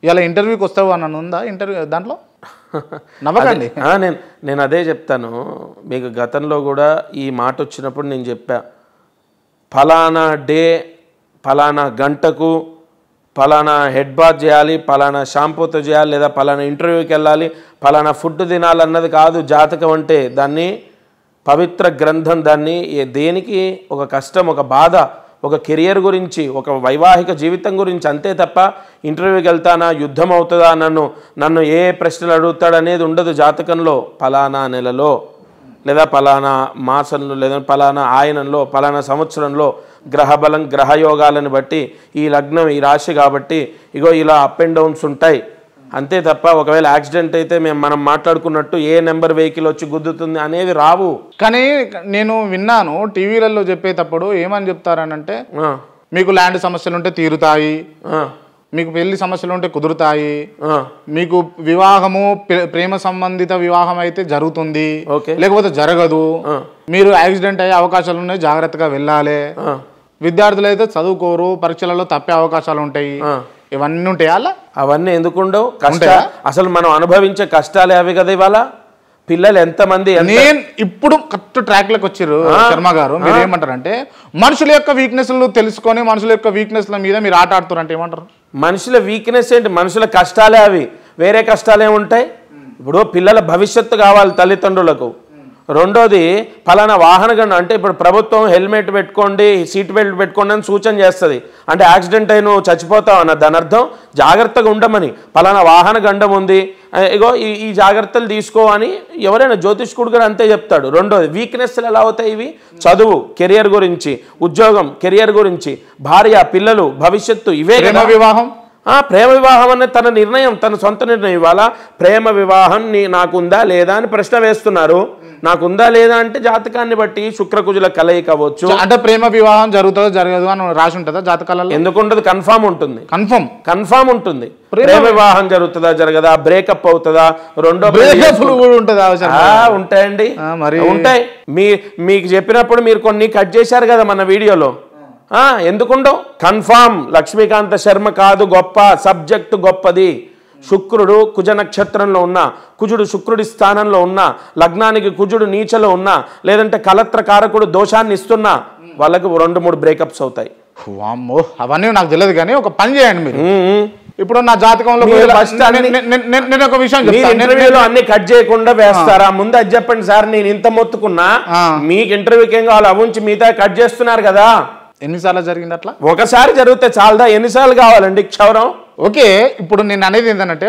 ఇలా ఇంటర్వ్యూకి వస్తావు అని ఉందా ఇంటర్వ్యూ దాంట్లో? నవ్వకండి. నేను అదే చెప్తాను మీకు. గతంలో కూడా ఈ మాట వచ్చినప్పుడు నేను చెప్పా, ఫలానా డే ఫలానా గంటకు ఫలానా హెడ్ బాత్ చేయాలి, ఫలానా షాంపూతో చేయాలి, లేదా ఫలానా ఇంటర్వ్యూకి వెళ్ళాలి, ఫలానా ఫుడ్ తినాలన్నది కాదు జాతకం అంటే. దాన్ని పవిత్ర గ్రంథం. దాన్ని దేనికి ఒక కష్టం, ఒక బాధ, ఒక కెరియర్ గురించి, ఒక వైవాహిక జీవితం గురించి అంతే తప్ప ఇంటర్వ్యూకి వెళ్తానా, యుద్ధం అవుతుందా, నన్ను ఏ ప్రశ్నలు అడుగుతాడనేది ఉండదు జాతకంలో. ఫలానా నెలలో లేదా ఫలానా మాసంలో లేదా ఫలానా ఆయనంలో ఫలానా సంవత్సరంలో గ్రహబలం గ్రహయోగాలను బట్టి ఈ లగ్నం ఈ రాశి కాబట్టి ఇగో ఇలా అప్ అండ్ డౌన్స్ ఉంటాయి అంతే తప్ప ఒకవేళ యాక్సిడెంట్ అయితే మనం మాట్లాడుకున్నట్టు ఏ నెంబర్ వెహికల్ వచ్చి గుద్దుతుంది అనేవి రావు. కానీ నేను విన్నాను టీవీలలో చెప్పేటప్పుడు ఏమని చెప్తారనంటే, మీకు ల్యాండ్ సమస్యలు ఉంటే తీరుతాయి, మీకు పెళ్లి సమస్యలు ఉంటే కుదురుతాయి, మీకు వివాహము ప్రేమ సంబంధిత వివాహం అయితే జరుగుతుంది, లేకపోతే జరగదు, మీరు యాక్సిడెంట్ అయ్యే అవకాశాలు ఉన్నాయి, జాగ్రత్తగా వెళ్ళాలి, విద్యార్థులు అయితే చదువుకోరు, పరీక్షలలో తప్పే అవకాశాలు ఉంటాయి, ఇవన్నీ ఉంటాయి. అలా అవన్నీ ఎందుకుండవు? అసలు మనం అనుభవించే కష్టాలే అవి కదా. ఇవాళ పిల్లలు ఎంతమంది నేను ఇప్పుడు కరెక్ట్ ట్రాక్ లకు వచ్చారు శర్మ గారు. మీరు ఏమంటారంటే మనుషుల యొక్క వీక్నెస్లు తెలుసుకొని మనుషుల యొక్క వీక్నెస్ల మీద మీరు ఆట ఆడుతారు అంటే ఏమంటారు? మనుషుల వీక్నెస్ ఏంటి? మనుషుల కష్టాలే అవి, వేరే కష్టాలు ఏముంటాయి? ఇప్పుడు పిల్లల భవిష్యత్తు కావాలి తల్లిదండ్రులకు. రెండోది ఫలానా వాహన గండం అంటే ఇప్పుడు ప్రభుత్వం హెల్మెట్ పెట్టుకోండి, సీట్ బెల్ట్ పెట్టుకోండి అని సూచన చేస్తుంది. అంటే యాక్సిడెంట్ అయి నువ్వు చచ్చిపోతావు అన్న దాని అర్థం జాగ్రత్తగా ఉండమని. ఫలానా వాహన గండం ఉంది, ఇగో ఈ జాగ్రత్తలు తీసుకో అని ఎవరైనా జ్యోతిష్కుడు కూడా అంతే చెప్తాడు. రెండోది వీక్నెస్లు ఎలా అవుతాయి? ఇవి చదువు, కెరియర్ గురించి, ఉద్యోగం, కెరియర్ గురించి, భార్య, పిల్లలు, భవిష్యత్తు, ఇవే. వివాహం, ప్రేమ వివాహం అనేది తన నిర్ణయం, తన సొంత నిర్ణయం. ఇవాళ ప్రేమ వివాహం నాకుందా లేదా అని ప్రశ్న వేస్తున్నారు. నాకుందా లేదా అంటే జాతకాన్ని బట్టి శుక్రకుజుల కలయిక అవ్వచ్చు. అంటే ప్రేమ వివాహం జరుగుతుందో జరగదు అని రాసి ఉంటుందా జాతకాలలో? ఎందుకు ఉండదు? కన్ఫామ్ ఉంటుంది. కన్ఫామ్ ఉంటుంది. ప్రేమ వివాహం జరుగుతుందా జరగదా, బ్రేకప్ అవుతుందా, రెండో ఉంటాయండి, ఉంటాయి. మీకు చెప్పినప్పుడు మీరు కొన్ని కట్ చేశారు కదా మన వీడియోలో. ఎందుకుండవు? కన్ఫామ్. లక్ష్మీకాంత శర్మ కాదు గొప్ప, సబ్జెక్టు గొప్పది. శుక్రుడు కుజ నక్షత్రంలో ఉన్నా, కుజుడు శుక్రుడి స్థానంలో ఉన్నా, లగ్నానికి కుజుడు నీచలో ఉన్నా, లేదంటే కలత్ర కారకుడు దోషాన్ని ఇస్తున్నా వాళ్ళకి 2-3 బ్రేకప్స్ అవుతాయి. అవన్నీ నాకు తెలియదు. కానీ ఒక పని చేయండి మీరు. ఇప్పుడు నా జాతకంలో నేను ఒక విషయం ఇంటర్వ్యూలో అన్ని కట్ చేయకుండా వేస్తారా? ముందు అది చెప్పండి సార్. నేను ఇంత మొత్తుకున్నా మీకు ఇంటర్వ్యూకి ఏం కావాలి అవంచి మిగతా కట్ చేస్తున్నారు కదా. ఎన్నిసార్లు జరిగింది అట్లా? ఒకసారి జరిగితే చాలదా? ఎన్నిసార్లు కావాలండి క్షవరం? ఓకే, ఇప్పుడు నేను అనేది ఏంటంటే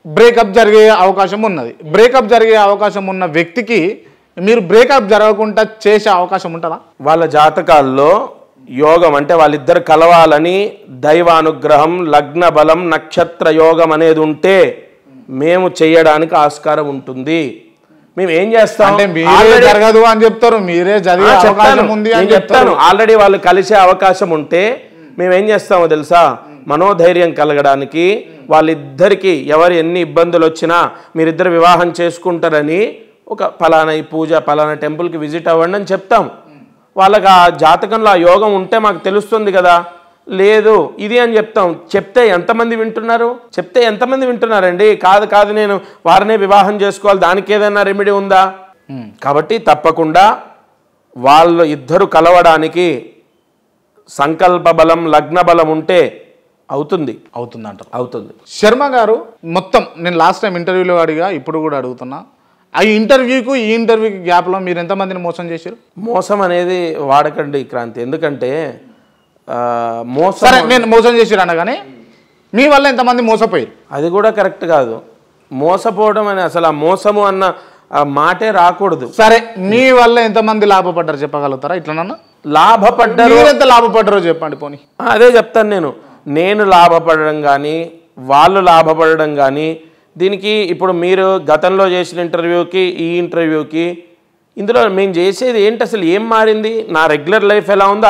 బ్రేకప్ జరిగే అవకాశం ఉన్నది. బ్రేకప్ జరిగే అవకాశం ఉన్న వ్యక్తికి మీరు బ్రేకప్ జరగకుండా చేసే అవకాశం ఉంటుందా? వాళ్ళ జాతకాల్లో యోగం అంటే వాళ్ళిద్దరు కలవాలని దైవానుగ్రహం, లగ్న బలం, నక్షత్ర యోగం అనేది ఉంటే మేము చేయడానికి ఆస్కారం ఉంటుంది. మేము ఏం చేస్తాం? జరగదు అని చెప్తారు, మీరే జరిగే అవకాశం ఉంది అని చెప్తాను. ఆల్రెడీ వాళ్ళు కలిసే అవకాశం ఉంటే మేమేం చేస్తామో తెలుసా? మనోధైర్యం కలగడానికి వాళ్ళిద్దరికి ఎవరు ఎన్ని ఇబ్బందులు వచ్చినా మీరిద్దరు వివాహం చేసుకుంటారని ఒక ఫలానా ఈ పూజ ఫలానా టెంపుల్కి విజిట్ అవ్వండి అని చెప్తాం. వాళ్ళకి ఆ జాతకంలో ఆ యోగం ఉంటే మాకు తెలుస్తుంది కదా. లేదు ఇది అని చెప్తాం. చెప్తే ఎంతమంది వింటున్నారు? వింటున్నారండి? కాదు నేను వారినే వివాహం చేసుకోవాలి, దానికి ఏదైనా రెమెడీ ఉందా? కాబట్టి తప్పకుండా వాళ్ళు ఇద్దరు కలవడానికి సంకల్ప బలం, లగ్న బలం ఉంటే అంటారు. అవుతుంది. శర్మ గారు మొత్తం నేను లాస్ట్ టైం ఇంటర్వ్యూలో అడిగా, ఇప్పుడు కూడా అడుగుతున్నా, ఈ ఇంటర్వ్యూకి గ్యాప్లో మీరు ఎంతమందిని మోసం చేశారు? మోసం అనేది వాడకండి క్రాంతి. ఎందుకంటే నేను మోసం చేశారు అనగానే మీ వల్ల ఎంతమంది మోసపోయారు? అది కూడా కరెక్ట్ కాదు. మోసపోవడం అని అసలు ఆ మోసము అన్న మాటే రాకూడదు. సరే, మీ వల్ల ఎంతమంది లాభపడ్డారు చెప్పగలుగుతారా? ఇట్లనన్నా లాభపడ్డారు, ఎంత లాభపడ్డారో చెప్పండి పోనీ. అదే చెప్తాను. నేను లాభపడడం కానీ వాళ్ళు లాభపడడం కానీ దీనికి ఇప్పుడు మీరు గతంలో చేసిన ఇంటర్వ్యూకి ఈ ఇంటర్వ్యూకి ఇందులో మేము చేసేది ఏంటి? అసలు ఏం మారింది? నా రెగ్యులర్ లైఫ్ ఎలా ఉందో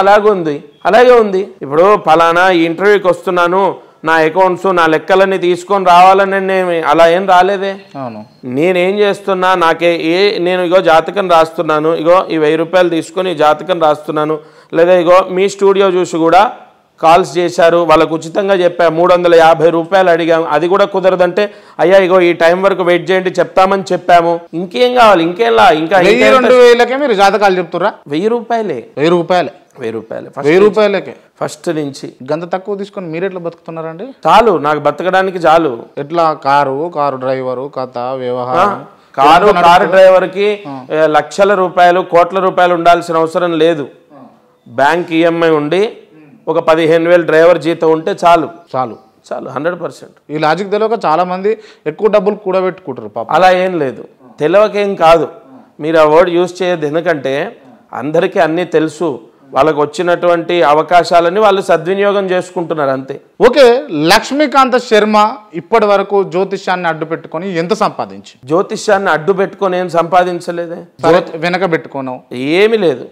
అలాగే ఉంది. ఇప్పుడు ఫలానా ఈ ఇంటర్వ్యూకి వస్తున్నాను, నా అకౌంట్స్ నా లెక్కలన్నీ తీసుకొని రావాలని నేను అలా ఏం రాలేదే. నేనేం చేస్తున్నా నేను ఇగో జాతకం రాస్తున్నాను, ఇగో ఈ 1000 రూపాయలు తీసుకొని జాతకం రాస్తున్నాను, లేదా ఇగో మీ స్టూడియో చూసి కూడా కాల్స్ చేశారు, వాళ్ళకు ఉచితంగా చెప్పా, 350 రూపాయలు అడిగాము, అది కూడా కుదరదంటే అయ్యా ఇగో ఈ టైం వరకు వెయిట్ చేయండి చెప్తామని చెప్పాము. ఇంకేం కావాలి, ఇంకేలా, ఇంకా 1000-2000 మీరు జాతకాలు చెప్తురా? 1000 రూపాయలే. 1000 రూపాయలకే ఫస్ట్ నుంచి. గంత తక్కువ తీసుకొని మీరు ఎట్లా బతుకుతున్నారండి? చాలు, నాకు బతకడానికి చాలు. ఎట్లా? కారు డ్రైవరు, కథ, వ్యవహారం. కారు డ్రైవర్కి లక్షల రూపాయలు, కోట్ల రూపాయలు ఉండాల్సిన అవసరం లేదు. బ్యాంక్ ఈఎంఐ ఉండి ఒక 15,000 డ్రైవర్ జీతం ఉంటే చాలు. 100%. ఈ లాజిక్ తెలియక చాలా మంది ఎక్కువ డబ్బులు కూడబెట్టుకుంటారు పాప. అలా ఏం లేదు, తెలియకేం కాదు. మీరు ఆ వర్డ్ యూజ్ చేయొద్దు, ఎందుకంటే అందరికీ అన్నీ తెలుసు. వాళ్ళకు వచ్చినటువంటి అవకాశాలని వాళ్ళు సద్వినియోగం చేసుకుంటున్నారు అంతే. ఓకే, లక్ష్మీకాంత శర్మ ఇప్పటి వరకు జ్యోతిష్యాన్ని అడ్డు పెట్టుకొని ఎంత సంపాదించి? జ్యోతిష్యాన్ని అడ్డు పెట్టుకొని ఏం సంపాదించలేదే, వెనక పెట్టుకోను ఏమీ లేదు.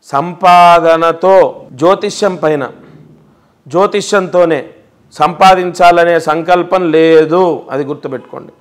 సంపాదనతో జ్యోతిష్యం పైన, జ్యోతిష్యంతోనే సంపాదించాలనే సంకల్పం లేదు, అది గుర్తుపెట్టుకోండి.